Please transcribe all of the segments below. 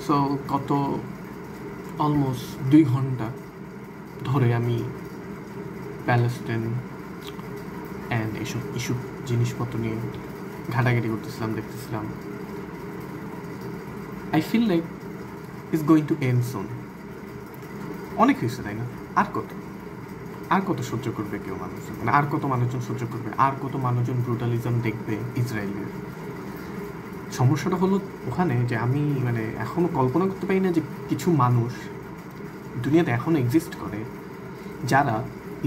So গত almost 2 ঘন্টা ধরে আমি প্যালেস্টাইন অ্যান্ড এসব ইস্যু জিনিসপত্র নিয়ে ঘাটাঘাটি করতেছিলাম, দেখতেছিলাম। I feel like it's going to end soon. অনেক হয়েছে, তাই না? আর কত সহ্য করবে কেউ মানুষজন, মানে আর কত মানুষজন সহ্য করবে, আর কত মানুষজন ব্রুটালিজম দেখবে ইসরায়েলের? সমস্যাটা হলো ওখানে যে আমি মানে এখনও কল্পনা করতে পারি না যে কিছু মানুষ দুনিয়াতে এখনও এক্সিস্ট করে যারা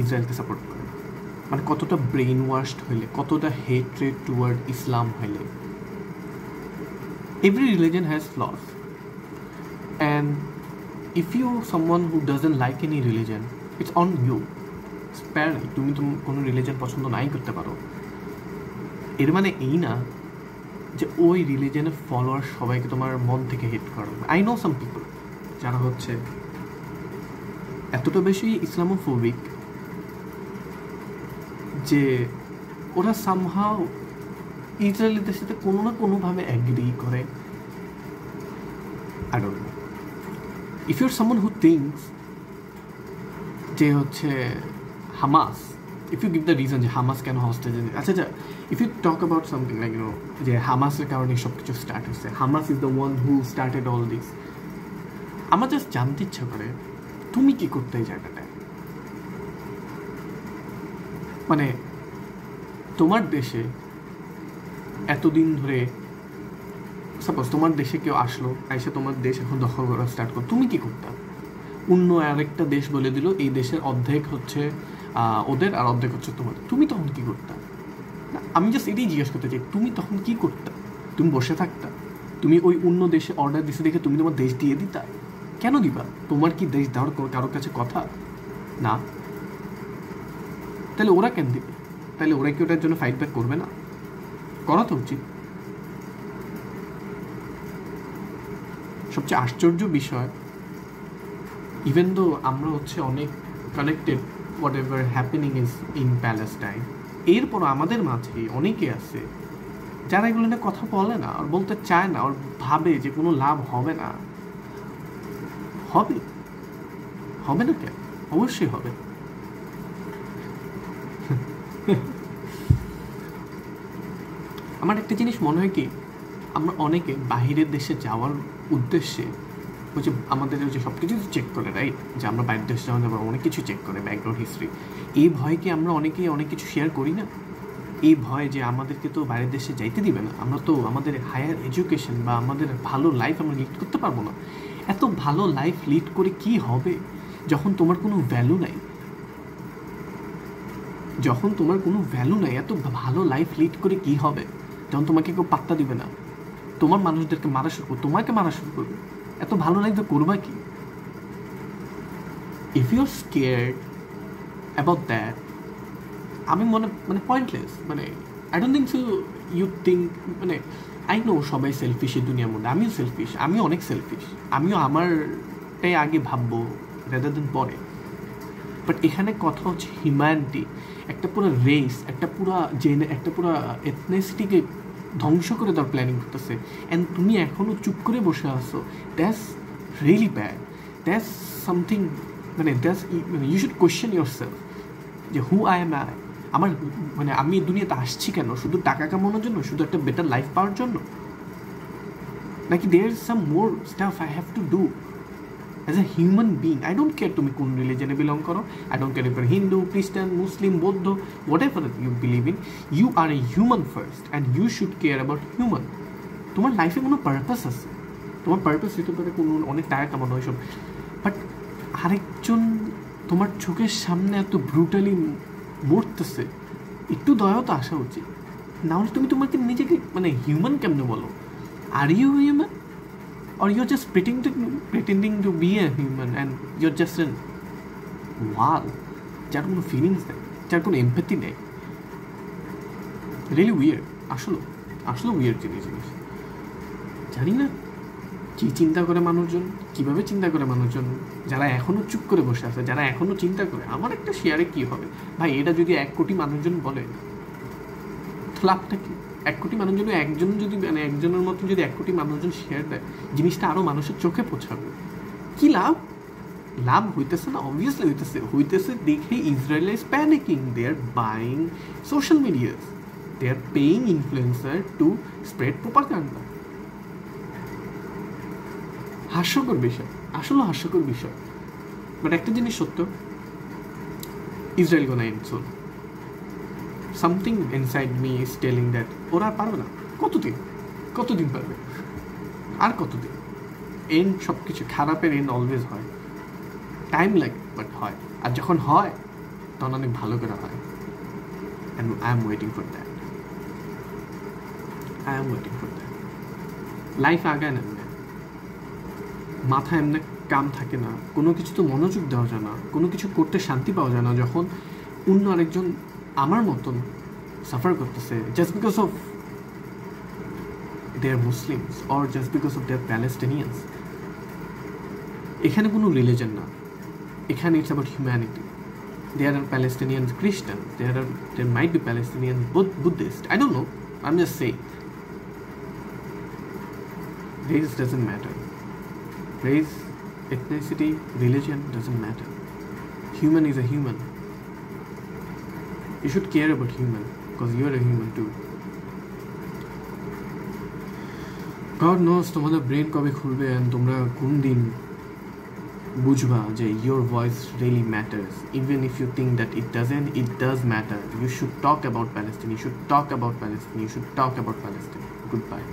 ইসরায়েলকে সাপোর্ট করে। মানে কতটা ব্রেইন ওয়াশড হইলে, কতটা হেট্রেড টুয়ার্ড ইসলাম হইলে। Every religion has flaws, and if you someone who doesn't like any religion, it's on you. স্প্যার, তুমি কোনো রিলিজন পছন্দ নাই করতে পারো, এর মানে এই না যে ওই রিলিজনের ফলোয়ার সবাইকে তোমার মন থেকে হেট করো। আই নো সাম পিপল যারা হচ্ছে এতটা বেশি ইসলামোফোবিক যে ওরা সামহাও ইসরায়েলিদের সাথে কোনো না কোনোভাবে অ্যাগ্রি করে। I don't know. If you're someone who thinks যে হচ্ছে Hamas, if you give the reason যে হামাস কেন হস্টেজ, আচ্ছা, if you talk about something like যে হামাসের কারণে সব কিছু স্টার্ট হচ্ছে, Hamas is the one who started all this. আমার জাস্ট জানতে ইচ্ছা করে তুমি কি করতে এই জায়গাটায়? মানে তোমার দেশে এতদিন ধরে সাপোজ তোমার দেশে কেউ আসলো, এসে তোমার দেশ এখন দখল করা স্টার্ট করো, তুমি কি করতাম? অন্য আরেকটা দেশ বলে দিল এই দেশের অর্ধেক হচ্ছে ওদের আর অর্ধেক হচ্ছে তোমাদের, তুমি তখন কী করতা? আমি জাস্ট এটাই জিজ্ঞেস করতে চাই, তুমি তখন কী করতা? তুমি বসে থাকতা? তুমি ওই অন্য দেশে অর্ডার দিছে দেখে তুমি তোমার দেশ দিয়ে দিতা? কেন দিবা? তোমার কি দেশ দেওয়ার কারোর কাছে কথা না? তাহলে ওরা কেন দিবে? তাহলে ওরা কি ওটার জন্য ফাইট ব্যাক করবে না? করা তো উচিত। সবচেয়ে আশ্চর্য বিষয়, ইভেন দো আমরা হচ্ছে অনেক connected what ever happening is in Palestine, এরপর আমাদের মাঝে অনেকে আছে যারা এগুলো নিয়ে কথা বলে না, আর বলতে চায় না, আর ভাবে যে কোনো লাভ হবে না। হবে না কেন? অবশ্যই হবে। আমার একটা জিনিস মনে হয় কি, আমরা অনেকে বাহিরের দেশে যাওয়ার উদ্দেশ্যে ওই যে আমাদের ওই যে সব কিছু চেক করে, রাইট? যে আমরা বাইরের দেশে যাওয়া যাবো, অনেক কিছু চেক করে, ব্যাকগ্রাউন্ড হিস্ট্রি। এই ভয় কি আমরা অনেকেই অনেক কিছু শেয়ার করি না? এই ভয় যে আমাদেরকে তো বাইরের দেশে যাইতে দিবে না, আমরা তো আমাদের হায়ার এডুকেশন বা আমাদের ভালো লাইফ আমরা লিড করতে পারবো না। এত ভালো লাইফ লিড করে কি হবে যখন তোমার কোনো ভ্যালু নাই? যখন তোমার কোনো ভ্যালু নাই, এত ভালো লাইফ লিড করে কি হবে যখন তোমাকে কেউ পাত্তা দিবে না? তোমার মানুষদেরকে মারা শুরু করবে, তোমাকে মারা শুরু করবে। এত ভালো লাইফ করবা কি? If you are scared about that, আমি মানে পয়েন্টলেস। মানে I don't think so you think, মানে আই নো সবাই সেলফিশ এই দুনিয়ার মধ্যে, আমিও সেলফিশ, আমিও অনেক সেলফিশ, আমিও আমারটাই আগে ভাববো রেদার দেন পরে। বাট এখানে কথা হচ্ছে হিউম্যানিটি, একটা পুরো রেস, একটা পুরো এথনিসিটিকে ধ্বংস করে দেওয়ার প্ল্যানিং করতেছে, অ্যান্ড তুমি এখনও চুপ করে বসে আসো। That's really bad. That's something, মানে you should question yourself যে হু আই এম আই। আমি এই দুনিয়াতে আসছি কেন? শুধু টাকা কামানোর জন্য? শুধু একটা বেটার লাইফ পাওয়ার জন্য? নাকি there is some more stuff I have to do as a human being? I don't care তুমি কোন রিলিজনে বিলং করো, I don't care if you're Hindu, খ্রিস্টান, মুসলিম, বৌদ্ধ, whatever you believe in, you are a human first and you should care about human. তোমার লাইফে কোনো purpose আছে, তোমার পারপাস হতে পারে কোনো অনেক টাকা কামানো, ওইসব। বাট আরেকজন তোমার চোখের সামনে এত ব্রুটালি মরতেছে, একটু দয়াও তো আসা উচিত। নাহলে তুমি তোমাকে নিজেকে মানে হিউম্যান কেমনে বলো? Are you human? or you're just pretending to be a human and you're just a wall যার কোনো ফিলিংস নেই, যার কোনো এমপ্যাথি নেই। রিয়েলি উইয়ার্ড, আসলে উইয়ার্ড জিনিস। জানি না কী চিন্তা করে মানুষজন, কীভাবে চিন্তা করে মানুষজন, যারা এখনও চুপ করে বসে আছে, যারা এখনও চিন্তা করে আমার একটা শেয়ারে কী হবে। ভাই, এটা যদি 1 কোটি মানুষজন বলে, লাভটা কি? 1 কোটি মানুষ যদি একজন যদি মানে একজনের মতো যদি 1 কোটি মানুষজন শেয়ার দেয়, জিনিসটা আরও মানুষের চোখে পৌঁছাবে। কি লাভ? লাভ হইতেছে না? অবভিয়াসলি হইতেছে দেখে Israel is panicking, they are buying social medias, they are paying influencer to spread propaganda. হাস্যকর বিষয়, আসলে হাস্যকর বিষয়। বাট একটা জিনিস সত্য, Israel gonna end soon. Something inside me is telling that ওরা পারবে না। কতদিন পারবে? আর কতদিন? এন্ড সব কিছু খারাপের এন্ড অলওয়েজ হয়, টাইম লাগে, বাট হয়। আর যখন হয় তখন অনেক ভালো করে হয়। And I am waiting for that, life আগায় না, মাথা এমনি কাম থাকে না, কোনো কিছু তো মনোযোগ দেওয়া যায় না, কোনো কিছু করতে শান্তি পাওয়া যায় না যখন অন্য আরেকজন আমার মতন সাফার করতেছে just because of they are Muslims or just because of they are Palestinians. এখানে কোনো রিলিজন না, এখানে it's about humanity. There are Palestinians Christians, there might be Palestinians Buddhist, I don't know, I'm just saying. Race doesn't matter. Race, ethnicity, religion doesn't matter. Human is a human. You should care about human because you are a human too. God knows তোমাদের brain কবে খুলবে and তোমরা কোন দিন বুঝবা যে your voice really matters. Even if you think that it doesn't, it does matter. You should talk about Palestine. You should talk about Palestine. You should talk about Palestine. Goodbye.